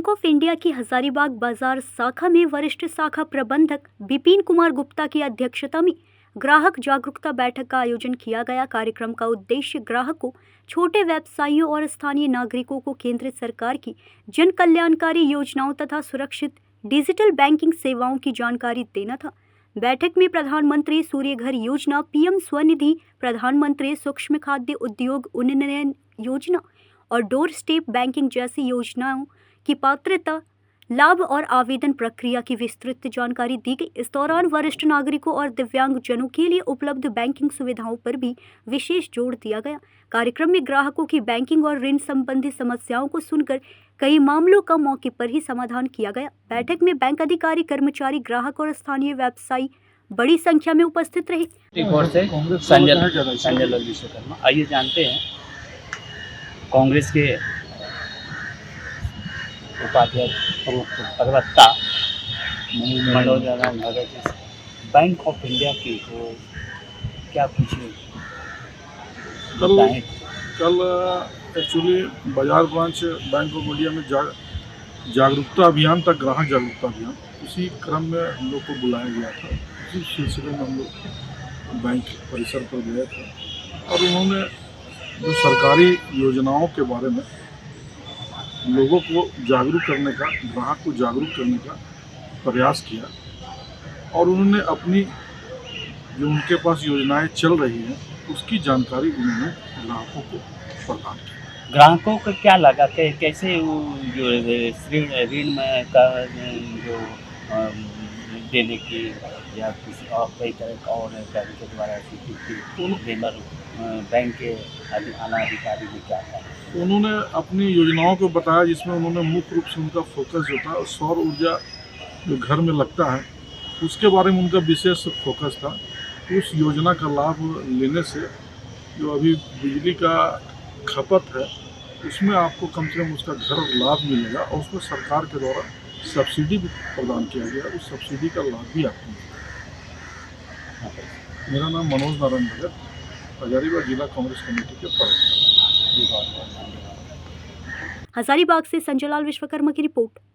Bank of India की हजारीबाग बाजार शाखा में वरिष्ठ शाखा प्रबंधक विपिन कुमार गुप्ता की अध्यक्षता में ग्राहक जागरूकता बैठक का आयोजन किया गया। कार्यक्रम का उद्देश्य ग्राहकों, छोटे व्यवसायियों और स्थानीय नागरिकों को केंद्र सरकार की जन कल्याणकारी योजनाओं तथा सुरक्षित डिजिटल बैंकिंग सेवाओं की जानकारी देना था। बैठक में प्रधानमंत्री सूर्य घर योजना, पीएम स्वनिधि, प्रधानमंत्री सूक्ष्म खाद्य उद्योग उन्नयन योजना और डोर स्टेप बैंकिंग जैसी योजनाओं की पात्रता, लाभ और आवेदन प्रक्रिया की विस्तृत जानकारी दी गई। इस दौरान वरिष्ठ नागरिकों और दिव्यांगजनों के लिए उपलब्ध बैंकिंग सुविधाओं पर भी विशेष जोर दिया गया। कार्यक्रम में ग्राहकों की बैंकिंग और ऋण संबंधी समस्याओं को सुनकर कई मामलों का मौके पर ही समाधान किया गया। बैठक में बैंक अधिकारी, कर्मचारी, ग्राहक और स्थानीय व्यवसायी बड़ी संख्या में उपस्थित रहे। रिपोर्ट से संजय लाल विश्वकर्मा। आइए जानते हैं कांग्रेस के उपाध्यक्ष प्रवक्ता मनोज भगत बैंक ऑफ इंडिया की तो क्या कुछ बताएं? कल एक्चुअली बाजार ब्रांच बैंक ऑफ इंडिया में जागरूकता अभियान था, ग्राहक जागरूकता अभियान। उसी क्रम में हम लोग को बुलाया गया था। उसी सिलसिले में हम लोग बैंक परिसर पर गए थे और उन्होंने जो सरकारी योजनाओं के बारे में लोगों को जागरूक करने का, ग्राहक को जागरूक करने का प्रयास किया और उन्होंने अपनी जो उनके पास योजनाएं चल रही हैं उसकी जानकारी उन्होंने ग्राहकों को प्रदान की। ग्राहकों को क्या लगा कि कैसे वो जो ऋण में का जो देने की या किसी और कई तरह का और बैंक के द्वारा बैंक के आला अधिकारी ने क्या कहा? उन्होंने अपनी योजनाओं को बताया, जिसमें उन्होंने मुख्य रूप से उनका फोकस जो था सौर ऊर्जा जो घर में लगता है उसके बारे में उनका विशेष फोकस था। उस योजना का लाभ लेने से जो अभी बिजली का खपत है उसमें आपको कम से कम उसका घर लाभ मिलेगा और उसमें सरकार के द्वारा सब्सिडी भी प्रदान किया गया। उस सब्सिडी का लाभ भी आपको मिलेगा। मेरा नाम मनोज नारायण भगत, हजारीबाग जिला कांग्रेस कमेटी के प्रवक्ता। हजारीबाग से संजय लाल विश्वकर्मा की रिपोर्ट।